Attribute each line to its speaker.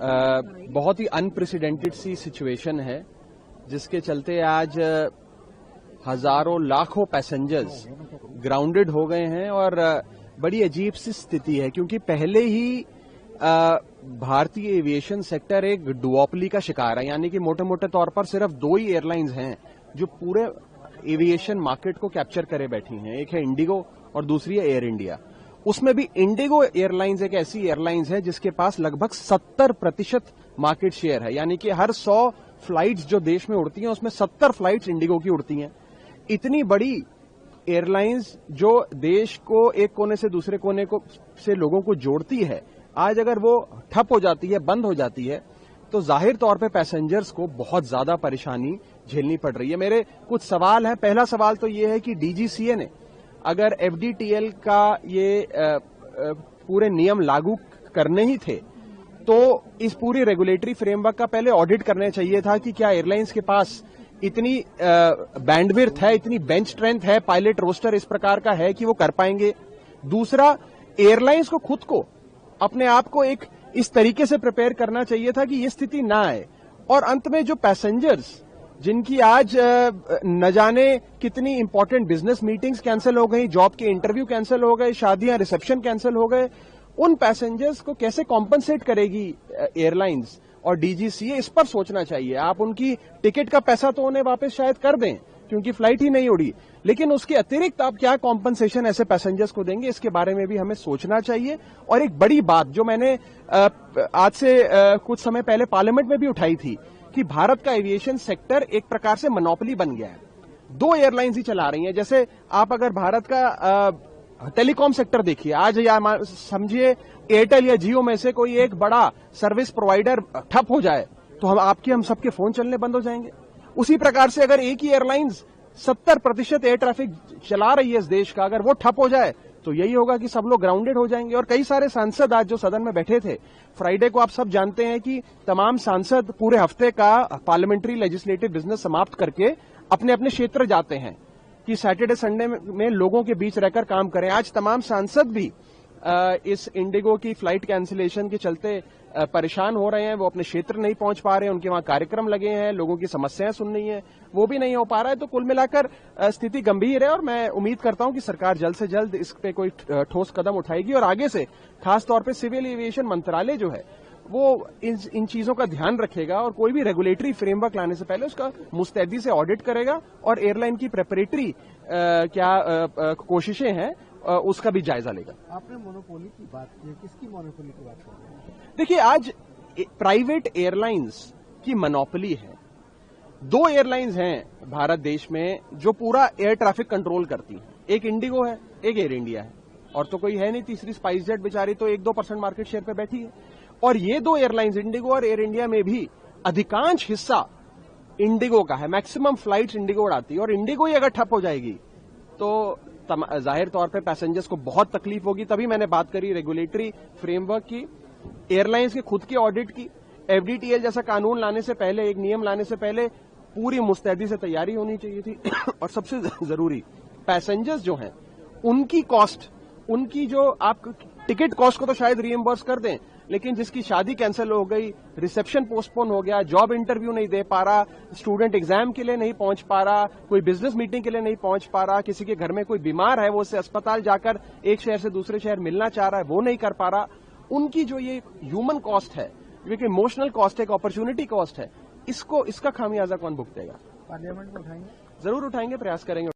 Speaker 1: बहुत ही अनप्रेसिडेंटेड सी सिचुएशन है, जिसके चलते आज हजारों लाखों पैसेंजर्स ग्राउंडेड हो गए हैं और बड़ी अजीब सी स्थिति है, क्योंकि पहले ही भारतीय एविएशन सेक्टर एक डुओपली का शिकार है। यानी कि मोटे मोटे तौर पर सिर्फ दो ही एयरलाइंस हैं जो पूरे एविएशन मार्केट को कैप्चर करे बैठी हैं। एक है इंडिगो और दूसरी है एयर इंडिया। उसमें भी इंडिगो एयरलाइंस एक ऐसी एयरलाइंस है जिसके पास लगभग 70% मार्केट शेयर है। यानी कि हर 100 फ्लाइट्स जो देश में उड़ती हैं उसमें 70 फ्लाइट्स इंडिगो की उड़ती हैं। इतनी बड़ी एयरलाइंस जो देश को एक कोने से दूसरे कोने को से लोगों को जोड़ती है, आज अगर वो ठप हो जाती है, बंद हो जाती है, तो जाहिर तौर पे पैसेंजर्स को बहुत ज्यादा परेशानी झेलनी पड़ रही है। मेरे कुछ सवाल हैं। पहला सवाल तो ये है कि डीजीसीए ने अगर एफडीटीएल का ये पूरे नियम लागू करने ही थे तो इस पूरी रेगुलेटरी फ्रेमवर्क का पहले ऑडिट करना चाहिए था कि क्या एयरलाइंस के पास इतनी बैंडविड्थ है, इतनी बेंच स्ट्रेंथ है, पायलट रोस्टर इस प्रकार का है कि वो कर पाएंगे। दूसरा, एयरलाइंस को खुद को अपने आप को एक इस तरीके से प्रिपेयर करना चाहिए था कि ये स्थिति ना आए। और अंत में जो पैसेंजर्स जिनकी आज न जाने कितनी इंपॉर्टेंट बिजनेस मीटिंग्स कैंसिल हो गई, जॉब के इंटरव्यू कैंसिल हो गए, शादियां रिसेप्शन कैंसिल हो गए, उन पैसेंजर्स को कैसे कॉम्पनसेट करेगी एयरलाइंस और डीजीसीए, इस पर सोचना चाहिए। आप उनकी टिकट का पैसा तो उन्हें वापस शायद कर दें क्योंकि फ्लाइट ही नहीं उड़ी, लेकिन उसके अतिरिक्त आप क्या कॉम्पनसेशन ऐसे पैसेंजर्स को देंगे, इसके बारे में भी हमें सोचना चाहिए। और एक बड़ी बात जो मैंने आज से कुछ समय पहले पार्लियामेंट में भी उठाई थी कि भारत का एविएशन सेक्टर एक प्रकार से मोनोपोली बन गया है। दो एयरलाइंस ही चला रही हैं। जैसे आप अगर भारत का टेलीकॉम सेक्टर देखिए, आज या समझिए एयरटेल या जियो में से कोई एक बड़ा सर्विस प्रोवाइडर ठप हो जाए तो हम सबके फोन चलने बंद हो जाएंगे। उसी प्रकार से अगर एक ही एयरलाइंस 70% एयर ट्रैफिक चला रही है इस देश का, अगर वो ठप हो जाए तो यही होगा कि सब लोग ग्राउंडेड हो जाएंगे। और कई सारे सांसद आज जो सदन में बैठे थे, फ्राइडे को आप सब जानते हैं कि तमाम सांसद पूरे हफ्ते का पार्लियामेंट्री लेजिस्लेटिव बिजनेस समाप्त करके अपने अपने क्षेत्र जाते हैं कि सैटरडे संडे में लोगों के बीच रहकर काम करें। आज तमाम सांसद भी इस इंडिगो की फ्लाइट कैंसिलेशन के चलते परेशान हो रहे हैं। वो अपने क्षेत्र नहीं पहुंच पा रहे हैं, उनके वहां कार्यक्रम लगे हैं, लोगों की समस्याएं सुननी है, वो भी नहीं हो पा रहा है। तो कुल मिलाकर स्थिति गंभीर है और मैं उम्मीद करता हूं कि सरकार जल्द से जल्द इस पे कोई ठोस कदम उठाएगी और आगे से खासतौर पर सिविल एविएशन मंत्रालय जो है वो इन चीजों का ध्यान रखेगा और कोई भी रेगुलेटरी फ्रेमवर्क लाने से पहले उसका मुस्तैदी से ऑडिट करेगा और एयरलाइन की प्रेपरेटरी कोशिशें हैं उसका भी जायजा लेगा।
Speaker 2: आपने मोनोपोली की बात की, किसकी मोनोपोली की बात कर रहे हैं?
Speaker 1: देखिए, आज प्राइवेट एयरलाइंस की मोनोपोली है। दो एयरलाइंस हैं भारत देश में जो पूरा एयर ट्रैफिक कंट्रोल करती हैं। एक इंडिगो है, एक एयर इंडिया है, और तो कोई है नहीं। तीसरी स्पाइस जेट बेचारी तो 1-2% मार्केट शेयर पे बैठी है। और ये दो एयरलाइंस इंडिगो और एयर इंडिया में भी अधिकांश हिस्सा इंडिगो का है। मैक्सिमम फ्लाइट्स इंडिगो उड़ाती है और इंडिगो ही अगर ठप हो जाएगी तो जाहिर तौर पे पैसेंजर्स को बहुत तकलीफ होगी। तभी मैंने बात करी रेगुलेटरी फ्रेमवर्क की, एयरलाइंस के खुद की ऑडिट की। एफडीटीएल जैसा कानून लाने से पहले, एक नियम लाने से पहले पूरी मुस्तैदी से तैयारी होनी चाहिए थी। और सबसे जरूरी, पैसेंजर्स जो हैं उनकी कॉस्ट, उनकी जो आप टिकट कॉस्ट को तो शायद रीइंबर्स कर दें, लेकिन जिसकी शादी कैंसिल हो गई, रिसेप्शन पोस्टपोन हो गया, जॉब इंटरव्यू नहीं दे पा रहा, स्टूडेंट एग्जाम के लिए नहीं पहुंच पा रहा, कोई बिजनेस मीटिंग के लिए नहीं पहुंच पा रहा, किसी के घर में कोई बीमार है, वो उससे अस्पताल जाकर एक शहर से दूसरे शहर मिलना चाह रहा है, वो नहीं कर पा रहा, उनकी जो ये ह्यूमन कॉस्ट है, जो कि इमोशनल कॉस्ट है, अपॉर्चुनिटी कॉस्ट है, इसका खामियाजा कौन भुगतेगा?
Speaker 2: पार्लियामेंट में उठाएंगे?
Speaker 1: जरूर उठाएंगे, प्रयास करेंगे।